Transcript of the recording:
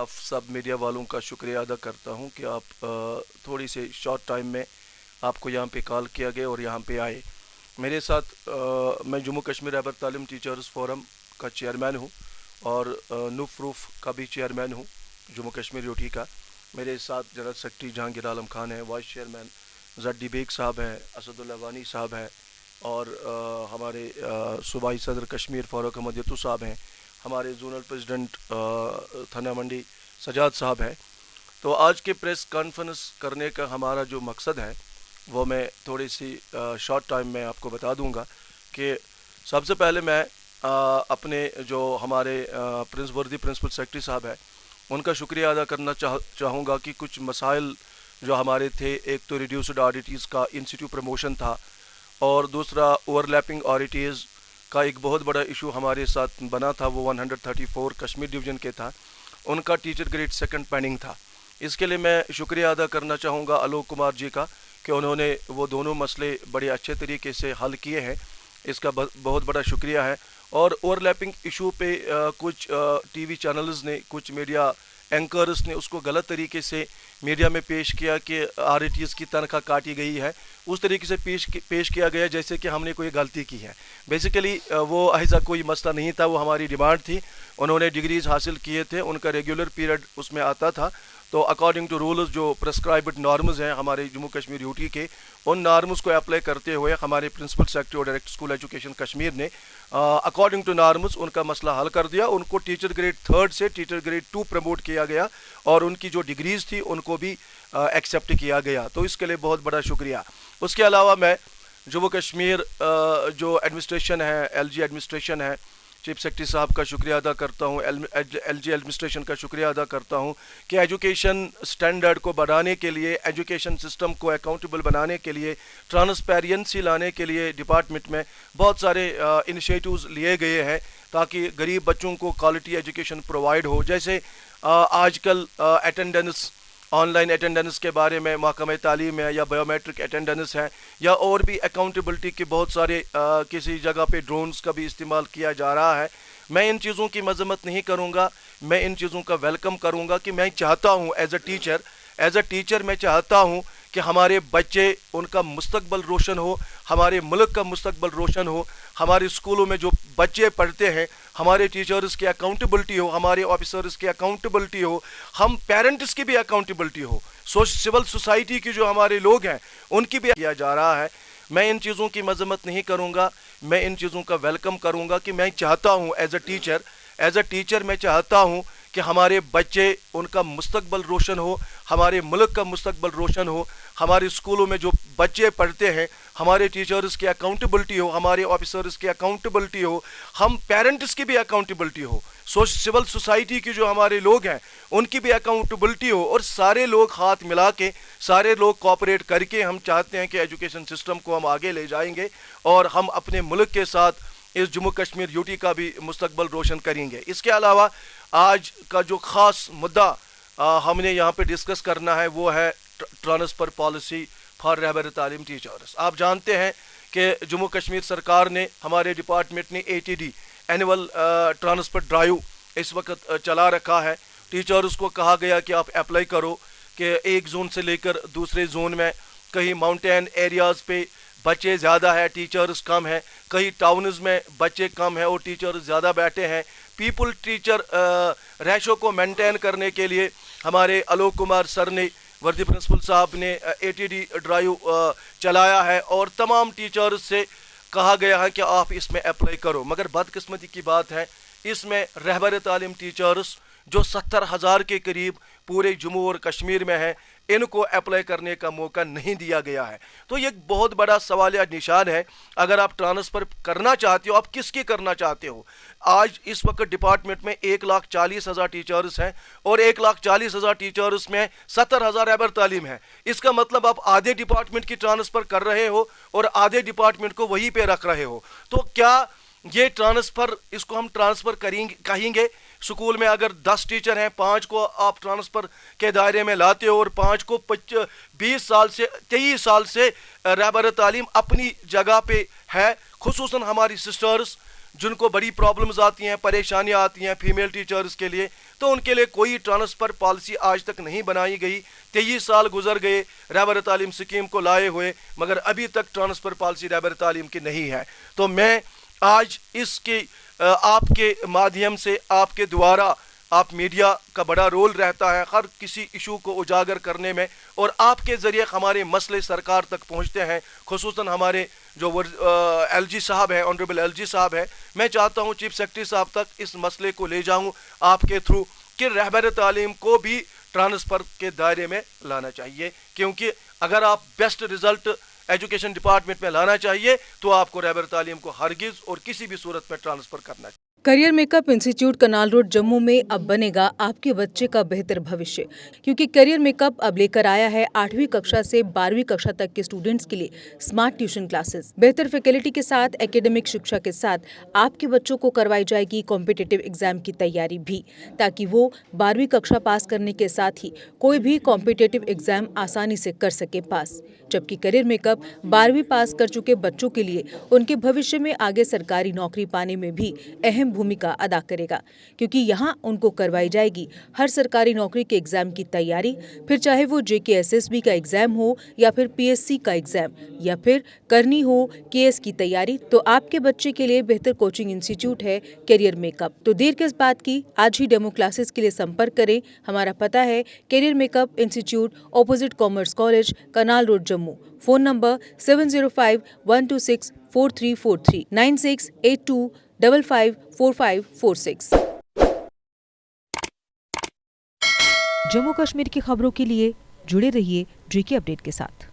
आप सब मीडिया वालों का शुक्रिया अदा करता हूं कि आप थोड़ी से शॉर्ट टाइम में आपको यहां पे कॉल किया गया और यहां पे आए। मेरे साथ मैं जम्मू कश्मीर रहबर तालीम टीचर्स फोरम का चेयरमैन हूं और नूफ रूफ का भी चेयरमैन हूं जम्मू कश्मीर यूटी का। मेरे साथ जनरल सेक्रेटरी जहांगीर आलम खान है, वाइस चेयरमैन जड्डी बेग साहब हैं, असदुल्ला वानी साहब हैं और हमारे सूबाई सदर कश्मीर फारूक अहमद यतू साहब हैं, हमारे जोनल प्रेसिडेंट थाना मंडी सजाद साहब हैं। तो आज के प्रेस कॉन्फ्रेंस करने का हमारा जो मकसद है वो मैं थोड़ी सी शॉर्ट टाइम में आपको बता दूंगा कि सबसे पहले मैं अपने जो हमारे वर्दी प्रिंसिपल सेक्रेटरी साहब है उनका शुक्रिया अदा करना चाहूँगा कि कुछ मसाइल जो हमारे थे, एक तो रिड्यूस्ड ऑडिटीज़ का इंस्टीट्यूट प्रमोशन था और दूसरा ओवरलैपिंग ऑडिटीज़ का एक बहुत बड़ा इशू हमारे साथ बना था, वो 134 कश्मीर डिवीज़न के था, उनका टीचर ग्रेड सेकंड पेंडिंग था। इसके लिए मैं शुक्रिया अदा करना चाहूँगा आलोक कुमार जी का कि उन्होंने वो दोनों मसले बड़े अच्छे तरीके से हल किए हैं, इसका बहुत बड़ा शुक्रिया है। और ओवरलैपिंग इशू पे कुछ टीवी चैनल्स ने, कुछ मीडिया एंकर्स ने उसको गलत तरीके से मीडिया में पेश किया कि आरटीएस की तनख्वाह काटी गई है, उस तरीके से पेश किया गया जैसे कि हमने कोई गलती की है। बेसिकली वो ऐसा कोई मसला नहीं था, वो हमारी डिमांड थी। उन्होंने डिग्रीज हासिल किए थे, उनका रेगुलर पीरियड उसमें आता था, तो अकॉर्डिंग टू रूल्स जो प्रेस्क्राइब्ड नॉर्म्स हैं हमारे जम्मू कश्मीर यूटी के, उन नॉर्म्स को अप्लाई करते हुए हमारे प्रिंसिपल सेक्रेटरी और डायरेक्टर स्कूल एजुकेशन कश्मीर ने अकॉर्डिंग टू नॉर्म्स उनका मसला हल कर दिया। उनको टीचर ग्रेड 3 से टीचर ग्रेड 2 प्रमोट किया गया और उनकी जो डिग्रीज थी उनको भी एक्सेप्ट किया गया, तो इसके लिए बहुत बड़ा शुक्रिया। उसके अलावा मैं जम्मू कश्मीर जो एडमिनिस्ट्रेशन है, एलजी एडमिनिस्ट्रेशन है, चीफ सेक्रेटरी साहब का शुक्रिया अदा करता हूँ, एलजी एडमिनिस्ट्रेशन का शुक्रिया अदा करता हूँ कि एजुकेशन स्टैंडर्ड को बढ़ाने के लिए, एजुकेशन सिस्टम को अकाउंटेबल बनाने के लिए, ट्रांसपेरेंसी लाने के लिए डिपार्टमेंट में बहुत सारे इनिशिएटिव्स लिए गए हैं ताकि गरीब बच्चों को क्वालिटी एजुकेशन प्रोवाइड हो। जैसे आजकल अटेंडेंस, ऑनलाइन अटेंडेंस के बारे में महकमा तालीम है या बायोमेट्रिक अटेंडेंस है या और भी अकाउंटेबिलिटी के बहुत सारे किसी जगह पे ड्रोन्स का भी इस्तेमाल किया जा रहा है। मैं इन चीज़ों की मजम्मत नहीं करूँगा, मैं इन चीज़ों का वेलकम करूँगा कि मैं चाहता हूँ एज अ टीचर मैं चाहता हूँ कि हमारे बच्चे, उनका मुस्तकबल रोशन हो, हमारे मुल्क का मुस्तकबल रोशन हो, हमारे स्कूलों में जो बच्चे पढ़ते हैं हमारे टीचर्स की अकाउंटेबिलिटी हो, हमारे ऑफिसर्स की अकाउंटेबिलिटी हो, हम पेरेंट्स की भी अकाउंटेबिलिटी हो, सिविल सोसाइटी के जो हमारे लोग हैं उनकी भी किया जा रहा है। मैं इन चीज़ों की मजम्मत नहीं करूँगा, मैं इन चीज़ों का वेलकम करूँगा कि मैं चाहता हूँ एज अ टीचर मैं चाहता हूँ कि हमारे बच्चे, उनका मुस्तकबल रोशन हो, हमारे मुल्क का मुस्तकबल रोशन हो, हमारे स्कूलों में जो बच्चे पढ़ते हैं हमारे टीचर्स की अकाउंटेबिलिटी हो, हमारे ऑफिसर्स की अकाउंटेबिलिटी हो, हम पेरेंट्स की भी अकाउंटेबिलिटी हो, सिविल सोसाइटी के जो हमारे लोग हैं उनकी भी अकाउंटेबिलिटी हो और सारे लोग हाथ मिला के, सारे लोग कोऑपरेट करके हम चाहते हैं कि एजुकेशन सिस्टम को हम आगे ले जाएंगे और हम अपने मुल्क के साथ इस जम्मू कश्मीर यूटी का भी मुस्तकबल रोशन करेंगे। इसके अलावा आज का जो ख़ास मुद्दा हमने यहाँ पे डिस्कस करना है वो है ट्रांसफ़र पॉलिसी फॉर रहबर तालीम टीचर्स। आप जानते हैं कि जम्मू कश्मीर सरकार ने, हमारे डिपार्टमेंट ने ATD एनुअल ट्रांसफ़र ड्राइव इस वक्त चला रखा है। टीचर्स को कहा गया कि आप अप्लाई करो कि एक जोन से लेकर दूसरे जोन में, कहीं माउंटेन एरियाज़ पे बच्चे ज़्यादा है, टीचर्स कम है, कहीं टाउन्स में बच्चे कम है और टीचर्स ज़्यादा बैठे हैं। पीपल टीचर रेशो को मेंटेन करने के लिए हमारे आलोक कुमार सर ने, वर्दी प्रिंसिपल साहब ने ATD ड्राइव चलाया है और तमाम टीचर्स से कहा गया है कि आप इसमें अप्लाई करो। मगर बदकिस्मती की बात है, इसमें रहबर तालीम टीचर्स जो 70,000 के करीब पूरे जम्मू और कश्मीर में हैं, इनको अप्लाई करने का मौका नहीं दिया गया है। तो ये एक बहुत बड़ा सवाल या निशान है। अगर आप ट्रांसफ़र करना चाहते हो, आप किसकी करना चाहते हो? आज इस वक्त डिपार्टमेंट में 1,40,000 टीचर्स हैं और 1,40,000 टीचर्स में 70,000 रहबर तालीम है। इसका मतलब आप आधे डिपार्टमेंट की ट्रांसफ़र कर रहे हो और आधे डिपार्टमेंट को वहीं पे रख रहे हो। तो क्या ये ट्रांसफ़र, इसको हम ट्रांसफ़र कहेंगे? स्कूल में अगर 10 टीचर हैं, 5 को आप ट्रांसफ़र के दायरे में लाते हो और 5 को 23 साल से रहबर तालीम अपनी जगह पे है। खुसूसन हमारी सिस्टर्स जिनको बड़ी प्रॉब्लम्स आती हैं, परेशानियां आती हैं फीमेल टीचर्स के लिए, تو ان کے لیے کوئی ٹرانسفر پالیسی آج تک نہیں بنائی گئی. 23 سال گزر گئے رہبر تعلیم سکیم کو لائے ہوئے, مگر ابھی تک ٹرانسفر پالیسی رہبر تعلیم کی نہیں ہے. تو میں آج اس کی آپ کے مادھیم سے, آپ کے دوارا, آپ میڈیا کا بڑا رول رہتا ہے ہر کسی ایشو کو اجاگر کرنے میں, اور آپ کے ذریعے ہمارے مسئلے سرکار تک پہنچتے ہیں, خصوصاً ہمارے جو ایل جی صاحب ہیں, آنریبل ایل جی صاحب ہیں. میں چاہتا ہوں چیف سیکرٹری صاحب تک اس مسئلے کو لے جاؤں آپ کے تھرو کہ رہبر تعلیم کو بھی ٹرانسفر کے دائرے میں لانا چاہیے, کیونکہ اگر آپ بیسٹ رزلٹ ایجوکیشن ڈپارٹمنٹ میں لانا چاہیے تو آپ کو رہبر تعلیم کو ہرگز اور کسی بھی صورت میں ٹرانسفر کرنا چاہیے. Career make up institute canal road Jammu میں اب بنے گا آپ کے بچے کا بہتر بھوشیہ, کیونکہ کیریئر میک اپ اب لے کر آیا ہے 8ویں کक्षा سے 12ویں کक्षा تک کے اسٹوڈنٹس کے لیے اسمارٹ ٹیوشن کلاسز. بہتر فیکلٹی کے ساتھ ایکیڈمک شکشا کے ساتھ آپ کے بچوں کو کروائی جائے گی کمپٹیٹیو ایگزام کی تیاری بھی, تاکہ وہ 12ویں کक्षा پاس کرنے کے ساتھ ہی کوئی بھی کمپٹیٹیو ایگزام آسانی سے کر سکے پاس. جبکہ کیریئر میک اپ 12ویں پاس کر چکے بچوں کے لیے ان کے بھوشیہ میں آگے سرکاری نوکری پانے میں بھی اہم بھومکا ادا کرے گا, کیونکہ یہاں ان کو کروائی جائے گی ہر سرکاری نوکری کے ایگزام کی تیاری, پھر چاہے وہ JKSSB کا ایگزام ہو یا پھر PSC کا ایگزام, یا پھر کرنی ہو KS کی تیاری. تو آپ کے بچے کے لیے بہتر کوچنگ انسٹیٹیوٹ ہے کیریئر میک اپ. تو دیر کس بات کی, آج ہی ڈیمو کلاسز کے لیے سمپرک کریں. ہمارا پتہ ہے career make up institute, opposite commerce college, canal road Jammu. Phone number 7051264343 9682554546. Jammu Kashmir کی خبروں کے لیے جڑے رہیے JK اپڈیٹ کے ساتھ.